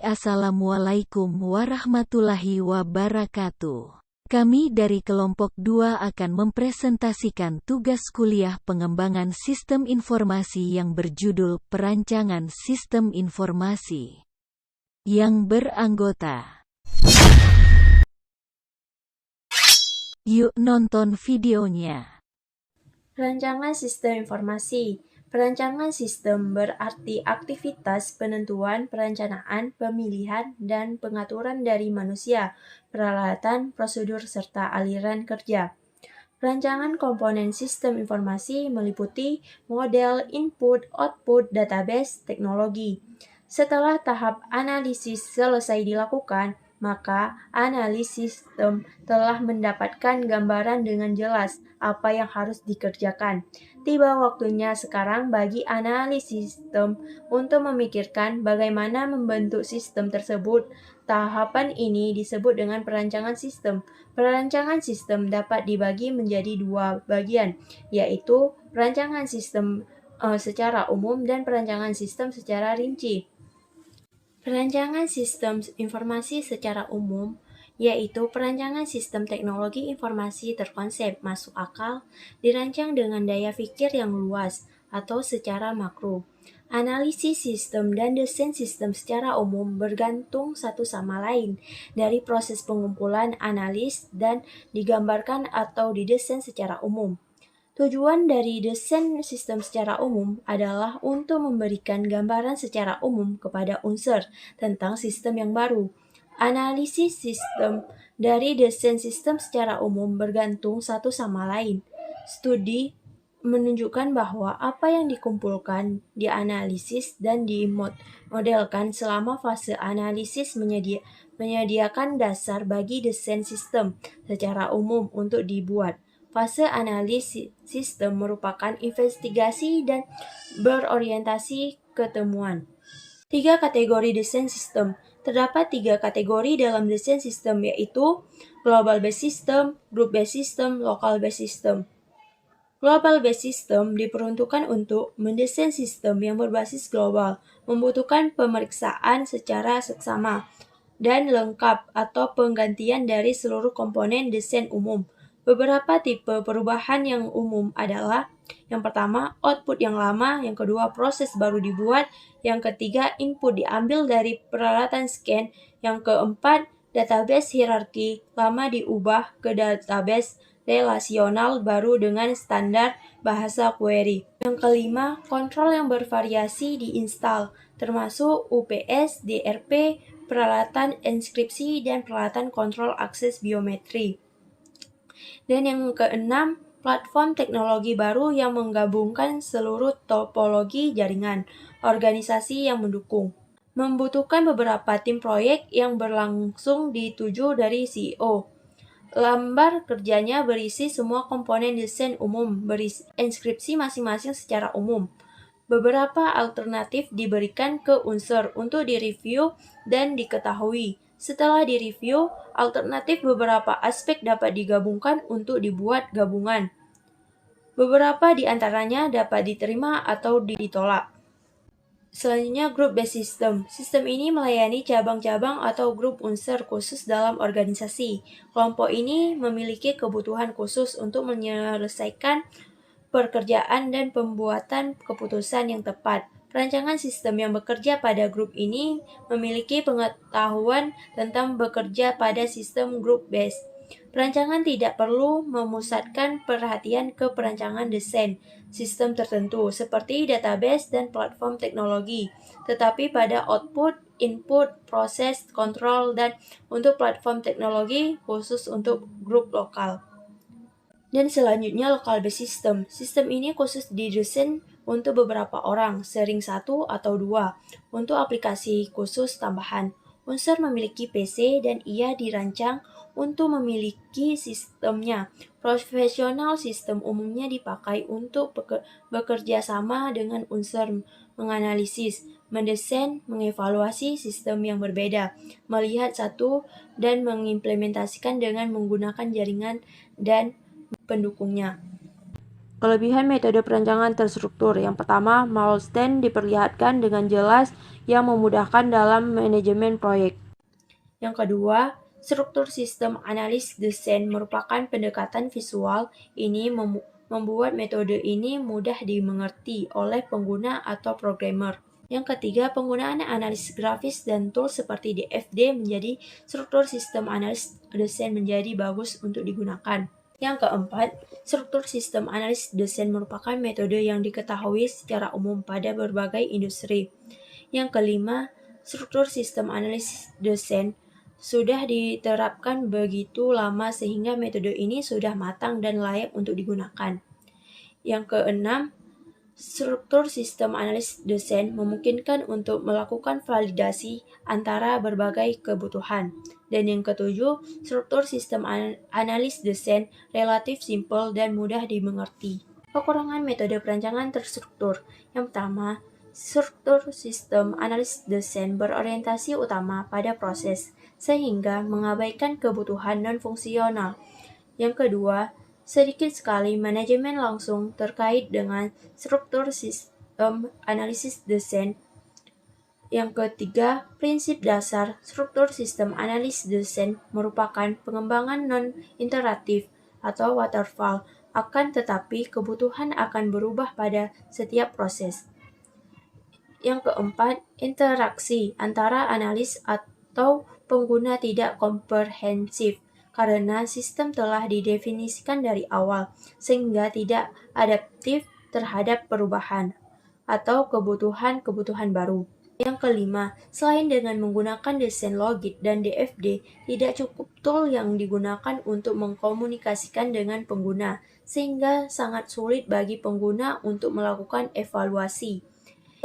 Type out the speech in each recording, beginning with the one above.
Assalamualaikum warahmatullahi wabarakatuh. Kami dari kelompok 2 akan mempresentasikan tugas kuliah pengembangan sistem informasi yang berjudul Perancangan Sistem Informasi, yang beranggota. Yuk nonton videonya. Perancangan sistem informasi. Perancangan sistem berarti aktivitas penentuan, perencanaan, pemilihan, dan pengaturan dari manusia, peralatan, prosedur, serta aliran kerja. Perancangan komponen sistem informasi meliputi model, input, output, database, teknologi. Setelah tahap analisis selesai dilakukan, maka analis sistem telah mendapatkan gambaran dengan jelas apa yang harus dikerjakan. Tiba waktunya sekarang bagi analis sistem untuk memikirkan bagaimana membentuk sistem tersebut. Tahapan ini disebut dengan perancangan sistem. Perancangan sistem dapat dibagi menjadi 2 bagian, yaitu perancangan sistem secara umum dan perancangan sistem secara rinci. Perancangan sistem informasi secara umum yaitu perancangan sistem teknologi informasi terkonsep, masuk akal, dirancang dengan daya pikir yang luas atau secara makro. Analisis sistem dan desain sistem secara umum bergantung satu sama lain dari proses pengumpulan analis dan digambarkan atau didesain secara umum. Tujuan dari desain sistem secara umum adalah untuk memberikan gambaran secara umum kepada unsur tentang sistem yang baru. Analisis sistem dari desain sistem secara umum bergantung satu sama lain. Studi menunjukkan bahwa apa yang dikumpulkan, dianalisis, dan dimodelkan selama fase analisis menyediakan dasar bagi desain sistem secara umum untuk dibuat. Fase analisis sistem merupakan investigasi dan berorientasi ketemuan. 3 kategori desain sistem. Terdapat 3 kategori dalam desain sistem, yaitu Global Based System, Group Based System, Local Based System. Global Based System diperuntukkan untuk mendesain sistem yang berbasis global, membutuhkan pemeriksaan secara seksama dan lengkap atau penggantian dari seluruh komponen desain umum. Beberapa tipe perubahan yang umum adalah: yang pertama, output yang lama, yang kedua, proses baru dibuat, yang ketiga, input diambil dari peralatan scan, yang keempat, database hierarki lama diubah ke database relasional baru dengan standar bahasa query. Yang kelima, kontrol yang bervariasi diinstal, termasuk UPS, DRP, peralatan enskripsi, dan peralatan kontrol akses biometri. Dan yang keenam, platform teknologi baru yang menggabungkan seluruh topologi jaringan, organisasi yang mendukung. Membutuhkan beberapa tim proyek yang berlangsung dituju dari CEO. Lambar kerjanya berisi semua komponen desain umum, berisi enskripsi masing-masing secara umum. Beberapa alternatif diberikan ke unsur untuk direview dan diketahui. Setelah direview, alternatif beberapa aspek dapat digabungkan untuk dibuat gabungan. Beberapa di antaranya dapat diterima atau ditolak. Selanjutnya, Group Based System. Sistem ini melayani cabang-cabang atau grup unsur khusus dalam organisasi. Kelompok ini memiliki kebutuhan khusus untuk menyelesaikan pekerjaan dan pembuatan keputusan yang tepat. Perancangan sistem yang bekerja pada grup ini memiliki pengetahuan tentang bekerja pada sistem group based. Perancangan tidak perlu memusatkan perhatian ke perancangan desain sistem tertentu seperti database dan platform teknologi, tetapi pada output, input, proses, kontrol, dan untuk platform teknologi khusus untuk grup lokal. Dan selanjutnya, local based system. Sistem ini khusus didesain untuk beberapa orang, sering 1 atau 2, untuk aplikasi khusus tambahan. Unsur memiliki PC dan ia dirancang untuk memiliki sistemnya. Professional sistem umumnya dipakai untuk bekerja sama dengan unsur, menganalisis, mendesain, mengevaluasi sistem yang berbeda, melihat satu, dan mengimplementasikan dengan menggunakan jaringan dan pendukungnya. Kelebihan metode perancangan terstruktur. Yang pertama, milestone diperlihatkan dengan jelas yang memudahkan dalam manajemen proyek. Yang kedua, struktur sistem analis desain merupakan pendekatan visual. Ini membuat metode ini mudah dimengerti oleh pengguna atau programmer. Yang ketiga, penggunaan analis grafis dan tools seperti DFD menjadi struktur sistem analis desain menjadi bagus untuk digunakan. Yang keempat, struktur sistem analis desain merupakan metode yang diketahui secara umum pada berbagai industri. Yang kelima, struktur sistem analis desain sudah diterapkan begitu lama sehingga metode ini sudah matang dan layak untuk digunakan. Yang keenam, struktur sistem analis desain memungkinkan untuk melakukan validasi antara berbagai kebutuhan. Dan yang ketujuh, struktur sistem analis desain relatif simpel dan mudah dimengerti. Kekurangan metode perancangan terstruktur. Yang pertama, struktur sistem analis desain berorientasi utama pada proses, sehingga mengabaikan kebutuhan non-fungsional. Yang kedua, sedikit sekali manajemen langsung terkait dengan struktur sistem analisis desain. Yang ketiga, prinsip dasar struktur sistem analis desain merupakan pengembangan non-iteratif atau waterfall, akan tetapi kebutuhan akan berubah pada setiap proses. Yang keempat, interaksi antara analis atau pengguna tidak komprehensif karena sistem telah didefinisikan dari awal sehingga tidak adaptif terhadap perubahan atau kebutuhan-kebutuhan baru. Yang kelima, selain dengan menggunakan desain logik dan DFD, tidak cukup tool yang digunakan untuk mengkomunikasikan dengan pengguna, sehingga sangat sulit bagi pengguna untuk melakukan evaluasi.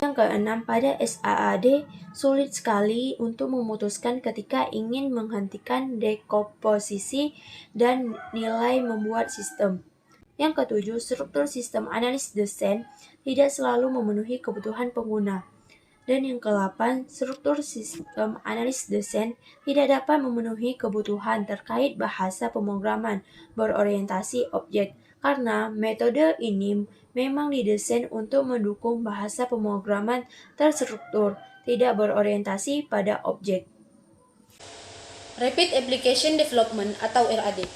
Yang keenam, pada SAAD, sulit sekali untuk memutuskan ketika ingin menghentikan dekomposisi dan nilai membuat sistem. Yang ketujuh, struktur sistem analis desain tidak selalu memenuhi kebutuhan pengguna. Dan yang ke-8, struktur sistem analis desain tidak dapat memenuhi kebutuhan terkait bahasa pemrograman berorientasi objek, karena metode ini memang didesain untuk mendukung bahasa pemrograman terstruktur, tidak berorientasi pada objek. Rapid Application Development atau RAD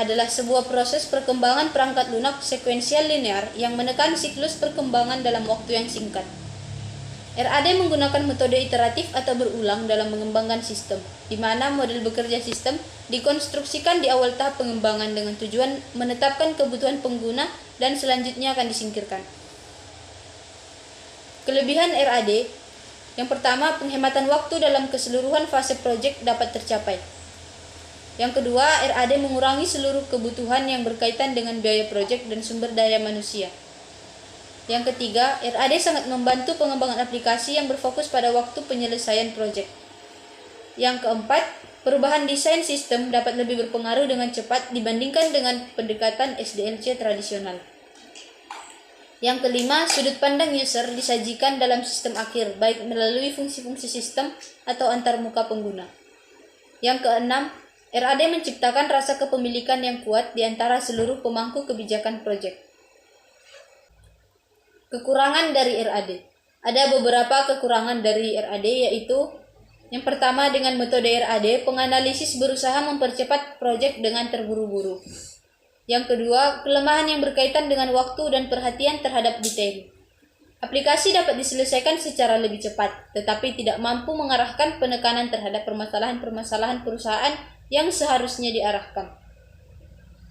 adalah sebuah proses perkembangan perangkat lunak sekuensial linear yang menekan siklus perkembangan dalam waktu yang singkat. RAD menggunakan metode iteratif atau berulang dalam mengembangkan sistem, di mana model bekerja sistem dikonstruksikan di awal tahap pengembangan dengan tujuan menetapkan kebutuhan pengguna dan selanjutnya akan disingkirkan. Kelebihan RAD: yang pertama, penghematan waktu dalam keseluruhan fase proyek dapat tercapai. Yang kedua, RAD mengurangi seluruh kebutuhan yang berkaitan dengan biaya proyek dan sumber daya manusia. Yang ketiga, RAD sangat membantu pengembangan aplikasi yang berfokus pada waktu penyelesaian proyek. Yang keempat, perubahan desain sistem dapat lebih berpengaruh dengan cepat dibandingkan dengan pendekatan SDLC tradisional. Yang kelima, sudut pandang user disajikan dalam sistem akhir, baik melalui fungsi-fungsi sistem atau antarmuka pengguna. Yang keenam, RAD menciptakan rasa kepemilikan yang kuat di antara seluruh pemangku kebijakan proyek. Kekurangan dari RAD. Ada beberapa kekurangan dari RAD, yaitu yang pertama, dengan metode RAD, penganalisis berusaha mempercepat proyek dengan terburu-buru. Yang kedua, kelemahan yang berkaitan dengan waktu dan perhatian terhadap detail. Aplikasi dapat diselesaikan secara lebih cepat, tetapi tidak mampu mengarahkan penekanan terhadap permasalahan-permasalahan perusahaan yang seharusnya diarahkan.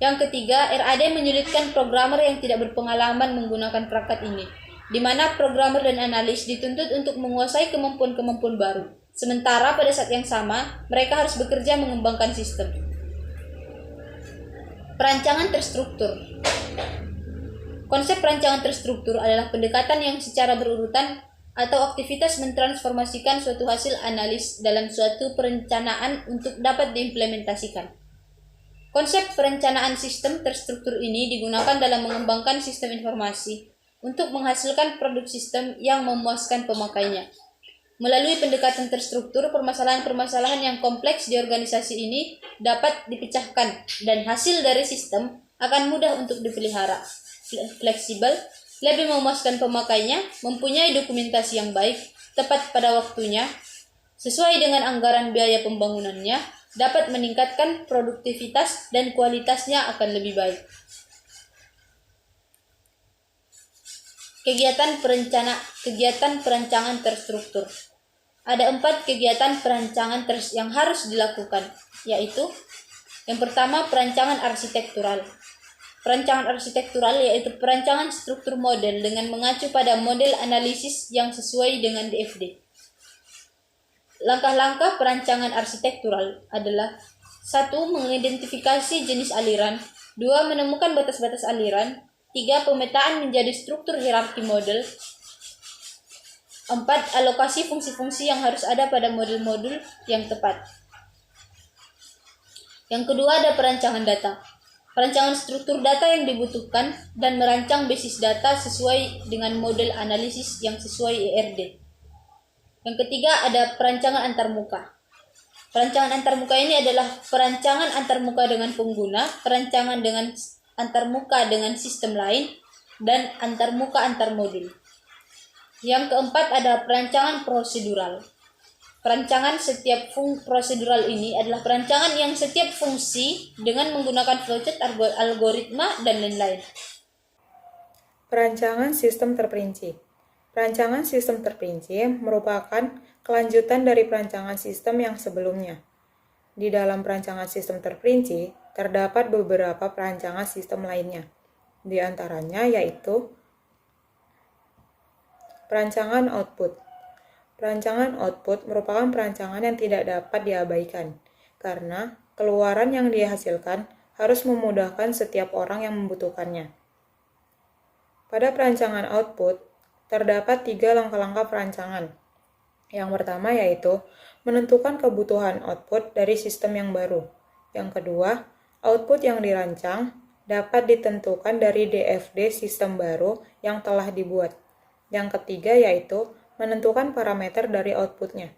Yang ketiga, RAD menyulitkan programmer yang tidak berpengalaman menggunakan perangkat ini, di mana programmer dan analis dituntut untuk menguasai kemampuan-kemampuan baru. Sementara pada saat yang sama, mereka harus bekerja mengembangkan sistem. Perancangan terstruktur. Konsep perancangan terstruktur adalah pendekatan yang secara berurutan atau aktivitas mentransformasikan suatu hasil analis dalam suatu perencanaan untuk dapat diimplementasikan. Konsep perencanaan sistem terstruktur ini digunakan dalam mengembangkan sistem informasi untuk menghasilkan produk sistem yang memuaskan pemakainya. Melalui pendekatan terstruktur, permasalahan-permasalahan yang kompleks di organisasi ini dapat dipecahkan dan hasil dari sistem akan mudah untuk dipelihara. fleksibel, lebih memuaskan pemakainya, mempunyai dokumentasi yang baik, tepat pada waktunya, sesuai dengan anggaran biaya pembangunannya, dapat meningkatkan produktivitas dan kualitasnya akan lebih baik. Kegiatan perancangan terstruktur. Ada 4 kegiatan perancangan yang harus dilakukan, yaitu yang pertama, perancangan arsitektural. Perancangan arsitektural yaitu perancangan struktur model dengan mengacu pada model analisis yang sesuai dengan DFD. Langkah-langkah perancangan arsitektural adalah 1. Mengidentifikasi jenis aliran, 2. Menemukan batas-batas aliran, 3. Pemetaan menjadi struktur hierarki model, 4. Alokasi fungsi-fungsi yang harus ada pada modul-modul yang tepat. Yang kedua ada perancangan data. Perancangan struktur data yang dibutuhkan dan merancang basis data sesuai dengan model analisis yang sesuai ERD. Yang ketiga ada perancangan antarmuka. Perancangan antarmuka ini adalah perancangan antarmuka dengan pengguna, perancangan dengan antarmuka dengan sistem lain, dan antarmuka antar modul. Yang keempat ada perancangan prosedural. Perancangan setiap prosedural ini adalah perancangan yang setiap fungsi dengan menggunakan flowchart, algoritma, dan lain-lain. Perancangan sistem terperinci. Perancangan sistem terperinci merupakan kelanjutan dari perancangan sistem yang sebelumnya. Di dalam perancangan sistem terperinci, terdapat beberapa perancangan sistem lainnya. Di antaranya yaitu perancangan output. Perancangan output merupakan perancangan yang tidak dapat diabaikan, karena keluaran yang dihasilkan harus memudahkan setiap orang yang membutuhkannya. Pada perancangan output, terdapat 3 langkah-langkah perancangan. Yang pertama yaitu menentukan kebutuhan output dari sistem yang baru. Yang kedua, output yang dirancang dapat ditentukan dari DFD sistem baru yang telah dibuat. Yang ketiga yaitu menentukan parameter dari outputnya.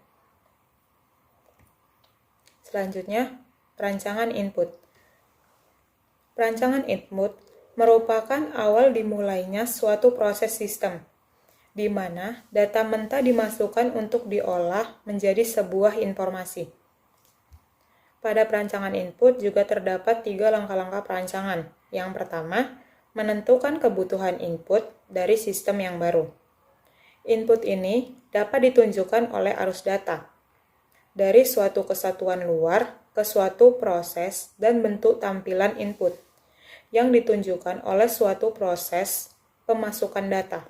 Selanjutnya, perancangan input. Perancangan input merupakan awal dimulainya suatu proses sistem, di mana data mentah dimasukkan untuk diolah menjadi sebuah informasi. Pada perancangan input juga terdapat 3 langkah-langkah perancangan. Yang pertama, menentukan kebutuhan input dari sistem yang baru. Input ini dapat ditunjukkan oleh arus data dari suatu kesatuan luar ke suatu proses dan bentuk tampilan input yang ditunjukkan oleh suatu proses pemasukan data.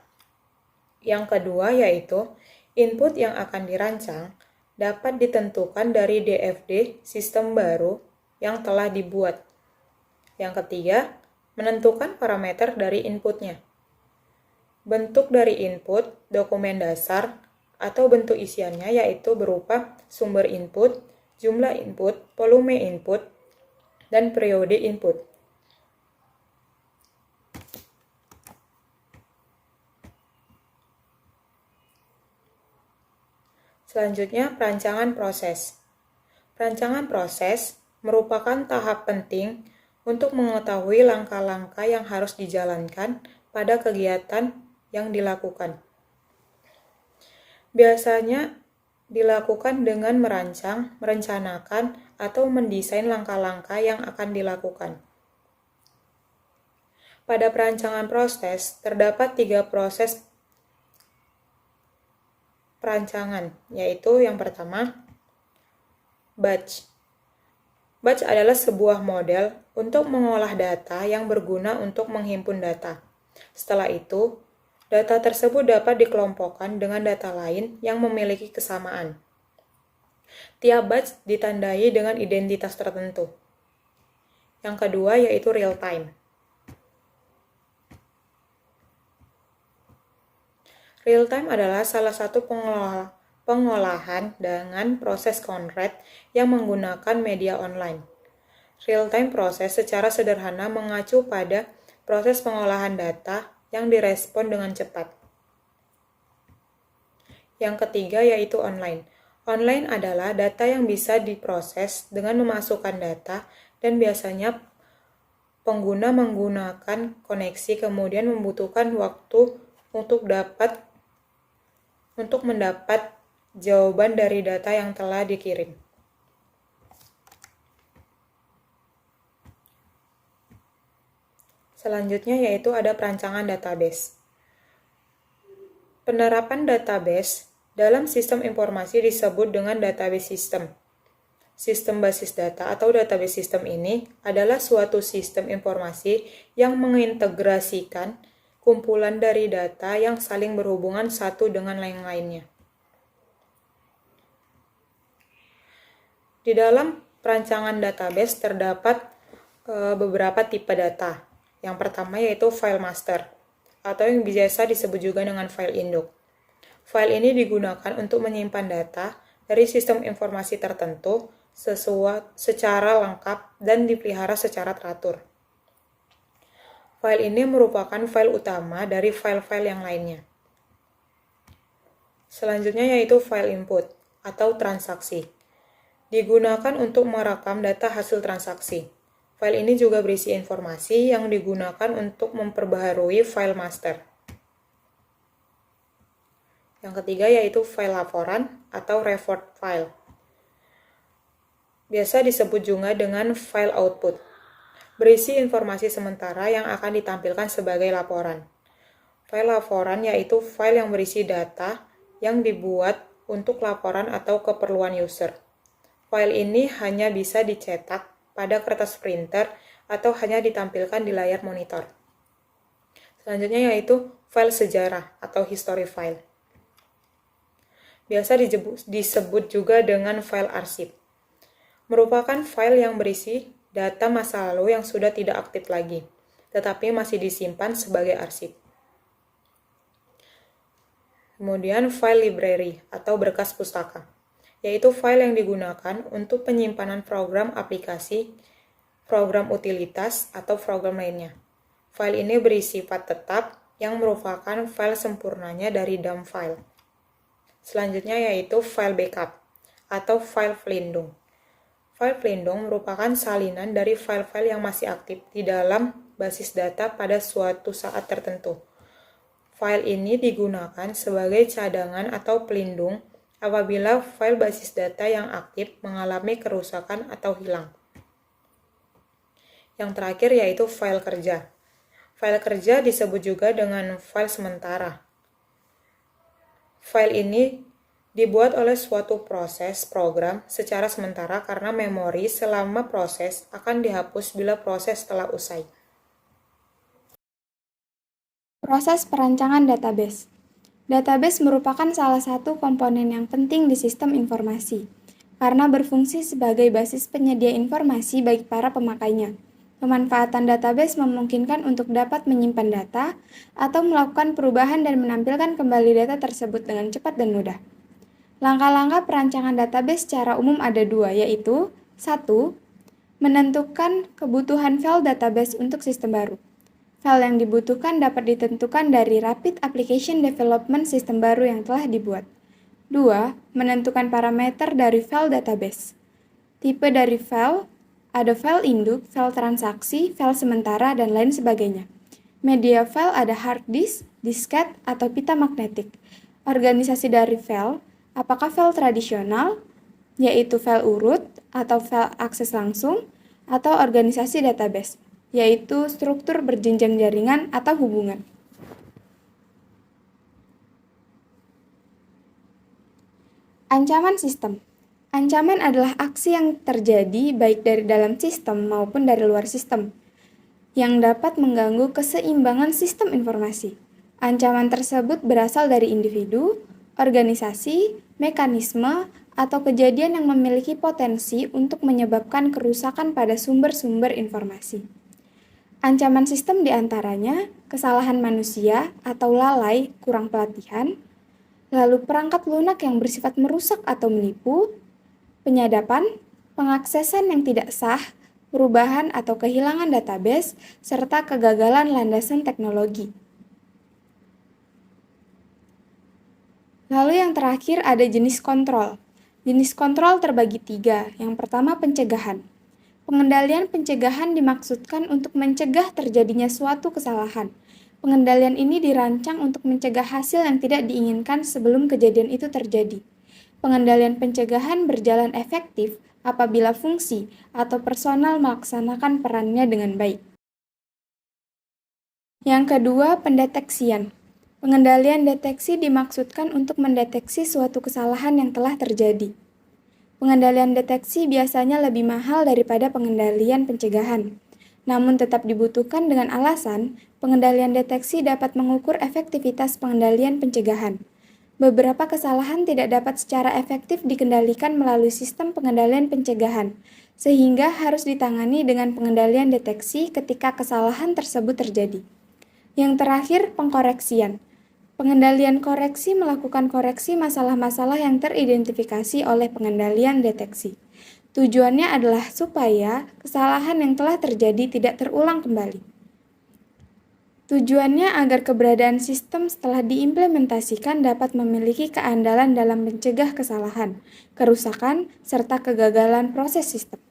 Yang kedua yaitu input yang akan dirancang dapat ditentukan dari DFD sistem baru yang telah dibuat. Yang ketiga, menentukan parameter dari inputnya. Bentuk dari input, dokumen dasar, atau bentuk isiannya yaitu berupa sumber input, jumlah input, volume input, dan periode input. Selanjutnya, perancangan proses. Perancangan proses merupakan tahap penting untuk mengetahui langkah-langkah yang harus dijalankan pada kegiatan yang dilakukan. Biasanya dilakukan dengan merancang, merencanakan, atau mendesain langkah-langkah yang akan dilakukan. Pada perancangan proses, terdapat 3 proses perancangan, yaitu yang pertama, batch. Batch adalah sebuah model untuk mengolah data yang berguna untuk menghimpun data. Setelah itu, data tersebut dapat dikelompokkan dengan data lain yang memiliki kesamaan. Tiap batch ditandai dengan identitas tertentu. Yang kedua yaitu real time. Real time adalah salah satu pengolahan dengan proses konkret yang menggunakan media online. Real time proses secara sederhana mengacu pada proses pengolahan data yang direspon dengan cepat. Yang ketiga yaitu online. Online adalah data yang bisa diproses dengan memasukkan data dan biasanya pengguna menggunakan koneksi kemudian membutuhkan waktu untuk mendapat jawaban dari data yang telah dikirim. Selanjutnya yaitu ada perancangan database. Penerapan database dalam sistem informasi disebut dengan database system. Sistem basis data atau database system ini adalah suatu sistem informasi yang mengintegrasikan kumpulan dari data yang saling berhubungan satu dengan yang lainnya. Di dalam perancangan database terdapat beberapa tipe data. Yang pertama yaitu file master, atau yang biasa disebut juga dengan file induk. File ini digunakan untuk menyimpan data dari sistem informasi tertentu secara lengkap dan dipelihara secara teratur. File ini merupakan file utama dari file-file yang lainnya. Selanjutnya yaitu file input atau transaksi. Digunakan untuk merekam data hasil transaksi. File ini juga berisi informasi yang digunakan untuk memperbaharui file master. Yang ketiga yaitu file laporan atau report file. Biasa disebut juga dengan file output. Berisi informasi sementara yang akan ditampilkan sebagai laporan. File laporan yaitu file yang berisi data yang dibuat untuk laporan atau keperluan user. File ini hanya bisa dicetak pada kertas printer atau hanya ditampilkan di layar monitor. Selanjutnya yaitu file sejarah atau history file. Biasa disebut juga dengan file arsip. Merupakan file yang berisi data masa lalu yang sudah tidak aktif lagi, tetapi masih disimpan sebagai arsip. Kemudian file library atau berkas pustaka, yaitu file yang digunakan untuk penyimpanan program aplikasi, program utilitas, atau program lainnya. File ini bersifat tetap yang merupakan file sempurnanya dari dump file. Selanjutnya yaitu file backup atau file pelindung. File pelindung merupakan salinan dari file-file yang masih aktif di dalam basis data pada suatu saat tertentu. File ini digunakan sebagai cadangan atau pelindung apabila file basis data yang aktif mengalami kerusakan atau hilang. Yang terakhir yaitu file kerja. File kerja disebut juga dengan file sementara. File ini dibuat oleh suatu proses program secara sementara karena memori selama proses akan dihapus bila proses telah usai. Proses perancangan database. Database merupakan salah satu komponen yang penting di sistem informasi, karena berfungsi sebagai basis penyedia informasi bagi para pemakainya. Pemanfaatan database memungkinkan untuk dapat menyimpan data atau melakukan perubahan dan menampilkan kembali data tersebut dengan cepat dan mudah. Langkah-langkah perancangan database secara umum ada dua, yaitu 1. Menentukan kebutuhan file database untuk sistem baru. File yang dibutuhkan dapat ditentukan dari Rapid Application Development sistem baru yang telah dibuat. 2. Menentukan parameter dari file database. Tipe dari file, ada file induk, file transaksi, file sementara, dan lain sebagainya. Media file ada hard disk, disket, atau pita magnetik. Organisasi dari file, apakah file tradisional, yaitu file urut, atau file akses langsung, atau organisasi database, yaitu struktur berjenjang jaringan atau hubungan. Ancaman sistem. Ancaman adalah aksi yang terjadi baik dari dalam sistem maupun dari luar sistem, yang dapat mengganggu keseimbangan sistem informasi. Ancaman tersebut berasal dari individu, organisasi, mekanisme, atau kejadian yang memiliki potensi untuk menyebabkan kerusakan pada sumber-sumber informasi. Ancaman sistem diantaranya kesalahan manusia atau lalai kurang pelatihan, lalu perangkat lunak yang bersifat merusak atau menipu, penyadapan, pengaksesan yang tidak sah, perubahan atau kehilangan database, serta kegagalan landasan teknologi. Lalu yang terakhir ada jenis kontrol. Jenis kontrol terbagi 3. Yang pertama pencegahan. Pengendalian pencegahan dimaksudkan untuk mencegah terjadinya suatu kesalahan. Pengendalian ini dirancang untuk mencegah hasil yang tidak diinginkan sebelum kejadian itu terjadi. Pengendalian pencegahan berjalan efektif apabila fungsi atau personal melaksanakan perannya dengan baik. Yang kedua, pendeteksian. Pengendalian deteksi dimaksudkan untuk mendeteksi suatu kesalahan yang telah terjadi. Pengendalian deteksi biasanya lebih mahal daripada pengendalian pencegahan. Namun tetap dibutuhkan dengan alasan pengendalian deteksi dapat mengukur efektivitas pengendalian pencegahan. Beberapa kesalahan tidak dapat secara efektif dikendalikan melalui sistem pengendalian pencegahan, sehingga harus ditangani dengan pengendalian deteksi ketika kesalahan tersebut terjadi. Yang terakhir, pengkoreksian. Pengendalian koreksi melakukan koreksi masalah-masalah yang teridentifikasi oleh pengendalian deteksi. Tujuannya adalah supaya kesalahan yang telah terjadi tidak terulang kembali. Tujuannya agar keberadaan sistem setelah diimplementasikan dapat memiliki keandalan dalam mencegah kesalahan, kerusakan, serta kegagalan proses sistem.